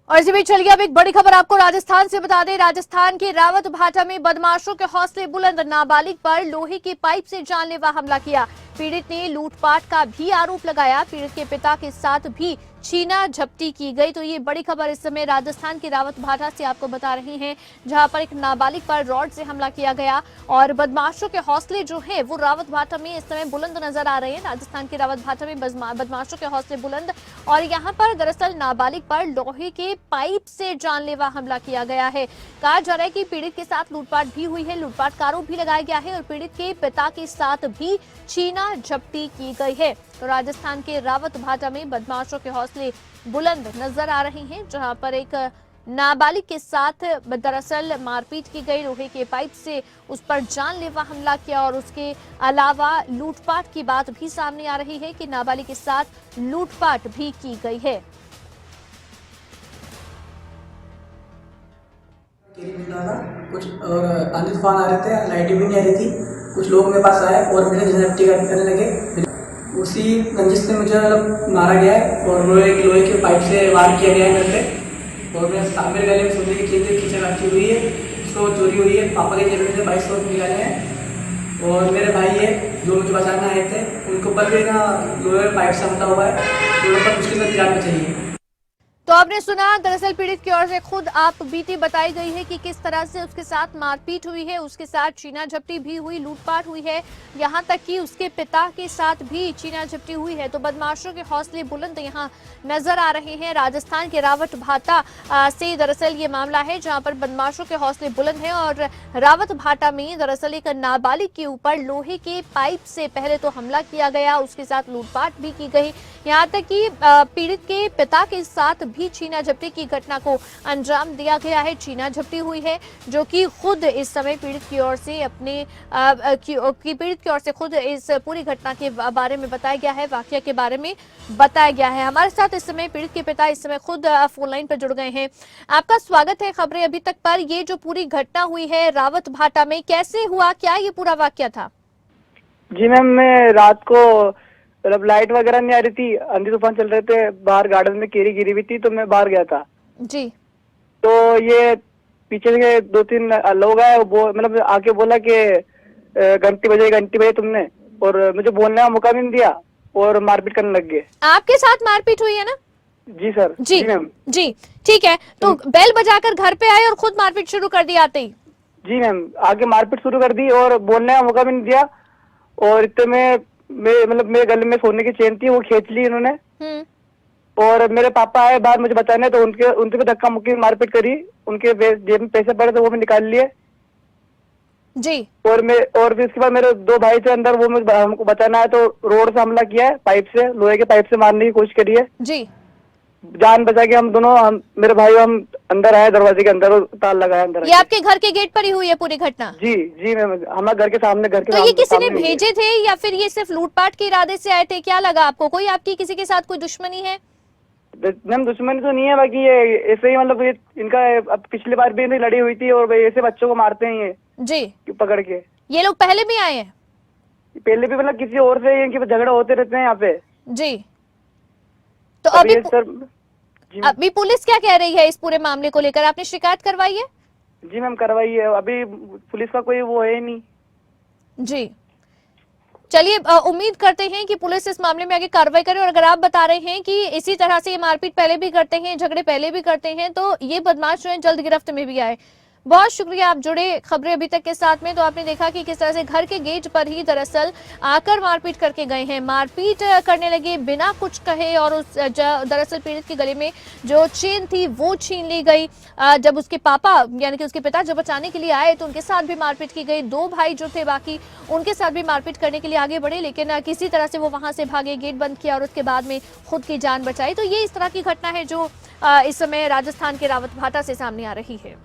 और इसी बीच चलिए अब एक बड़ी खबर आपको राजस्थान से बता दें। राजस्थान के रावत भाटा में बदमाशों के हौसले बुलंद, नाबालिग पर लोहे की पाइप से जानलेवा हमला किया। पीड़ित ने लूटपाट का भी आरोप लगाया। पीड़ित के पिता के साथ भी छीना झपटी की गई। तो ये बड़ी खबर इस समय राजस्थान के रावत भाटा से आपको बता रही हैं, जहां पर एक नाबालिग पर रॉड से हमला किया गया और बदमाशों के हौसले जो है वो रावत भाटा में इस समय बुलंद नजर आ रहे हैं। राजस्थान के रावत भाटा में बदमाशों के हौसले बुलंद और यहाँ पर दरअसल नाबालिग पर लोहे के पाइप से जानलेवा हमला किया गया है। कहा जा रहा है कि पीड़ित के साथ लूटपाट भी हुई है, लूटपाट का आरोप भी लगाया गया है और पीड़ित के पिता के साथ भी छीना झपटी की गई है। तो राजस्थान के रावत भाटा में बदमाशों के हौसले बुलंद नजर आ रहे हैं, जहां पर एक नाबालिग के साथ दरअसल मारपीट की गई, लोहे के पाइप से उस पर जानलेवा हमला किया और उसके अलावा लूटपाट की बात भी सामने आ रही है कि नाबालिग के साथ लूटपाट भी की गई है। कुछ और आंधी तूफान आ रहे थे, लाइटें भी नहीं आ रही थी। कुछ लोग मेरे पास आए और मेरे झपटी करने लगे। उसी रंजिश से मुझे मारा गया है और लोहे के पाइप से वार किया गया है मेरे पे। और मेरे गले में सोने की चीज़ें खींचाखाची हुई है, उसको चोरी हुई है। पापा के जेब से 2200 निकाले हैं और मेरे भाई है जो मुझे बचाने आए थे, उनको ऊपर भी ना लोहे पाइप से हमला हुआ है, तो उन पर मुश्किल में जाना चाहिए। तो आपने सुना, दरअसल पीड़ित की ओर से खुद आप बीती बताई गई है कि किस तरह से उसके साथ मारपीट हुई है, उसके साथ छीना झपटी भी हुई, लूटपाट हुई है, यहाँ तक कि उसके पिता के साथ भी छीना झपटी हुई है। तो बदमाशों के हौसले बुलंद यहाँ नजर आ रहे हैं। राजस्थान के रावत भाटा से दरअसल ये मामला है जहाँ पर बदमाशों के हौसले बुलंद है और रावत भाटा में दरअसल एक नाबालिग के ऊपर लोहे के पाइप से पहले तो हमला किया गया, उसके साथ लूटपाट भी की गई, यहाँ तक कि पीड़ित के पिता के साथ भी छीना झपटी की घटना को अंजाम दिया गया है। छीना झपटी हुई है जो कि खुद इस समय पीड़ित की ओर से पीड़ित की ओर से खुद इस पूरी घटना के बारे में बताया गया है, वाकया के बारे में बताया गया है। हमारे साथ इस समय पीड़ित के पिता इस समय खुद फोन लाइन पर जुड़ गए हैं। आपका स्वागत है खबरें अभी तक पर। ये जो पूरी घटना हुई है रावत भाटा में, कैसे हुआ, क्या ये पूरा वाकया था? जी मैम, मैं रात को मतलब लाइट वगैरह नहीं आ रही थी, आंधी तूफान चल रहे थे, बाहर गार्डन में केरी गिरी हुई थी, तो मैं बाहर गया था जी। तो ये पीछे के 2-3 लोग आए, वो मतलब आके बोला कि घंटी बजे तुमने, और मुझे बोलने का मौका भी नहीं दिया और मारपीट करने लग गए। आपके साथ मारपीट हुई है ना? जी सर। जी मैम। जी ठीक है। तो बेल बजाकर घर पे आए और खुद मारपीट शुरू कर दी आते ही? जी मैम, आके मारपीट शुरू कर दी और बोलने का मौका भी नहीं दिया। और इतने में मतलब मेरे गले में सोने की चेन थी, वो खींच ली इन्होंने। और मेरे पापा आए बाहर मुझे बताने, तो उनके भी धक्का मुक्की मारपीट करी। उनके जेब में पैसे पड़े तो वो भी निकाल लिए जी। और फिर इसके बाद मेरे 2 भाई थे अंदर, वो मुझे हमको बचाना है, तो रोड से हमला किया है, पाइप से, लोहे के पाइप से मारने की कोशिश करी है जी। जान बचा के हम मेरे भाई हम अंदर आए, दरवाजे के अंदर ताला लगाया अंदर। ये आपके घर के गेट पर ही हुई है पूरी घटना? जी जी मैम, हमारे घर के सामने तो ये किसी ने भेजे थे या फिर ये सिर्फ लूटपाट के इरादे से आए थे? क्या लगा आपको, कोई आपकी किसी के साथ कोई दुश्मनी है? मैम दुश्मनी तो नहीं है, बाकी ये ऐसे ही मतलब इनका अब पिछली बार भी इनकी लड़ी हुई थी और ऐसे बच्चों को मारते हैं ये जी पकड़ के। ये लोग पहले भी आए हैं? पहले भी मतलब किसी और से इनके झगड़ा होते रहते हैं यहाँ पे जी। तो अभी अभी पुलिस क्या कह रही है इस पूरे मामले को लेकर? आपने शिकायत करवाई है? जी मैम करवाई है, अभी पुलिस का कोई वो है नहीं। जी चलिए, उम्मीद करते हैं कि पुलिस इस मामले में आगे कार्रवाई करे। और अगर आप बता रहे हैं कि इसी तरह से ये मारपीट पहले भी करते हैं, झगड़े पहले भी करते हैं, तो ये बदमाश जो है जल्द गिरफ्त में भी आए। बहुत शुक्रिया आप जुड़े खबरें अभी तक के साथ में। तो आपने देखा कि किस तरह से घर के गेट पर ही दरअसल आकर मारपीट करके गए हैं, मारपीट करने लगे बिना कुछ कहे और उस दरअसल पीड़ित के गले में जो चेन थी वो छीन ली गई। जब उसके पापा यानी कि उसके पिता जब बचाने के लिए आए तो उनके साथ भी मारपीट की गई। 2 भाई जो थे बाकी उनके साथ भी मारपीट करने के लिए आगे बढ़े, लेकिन किसी तरह से वो वहां से भागे, गेट बंद किया और उसके बाद में खुद की जान बचाई। तो ये इस तरह की घटना है जो इस समय राजस्थान के रावत भाटा से सामने आ रही है।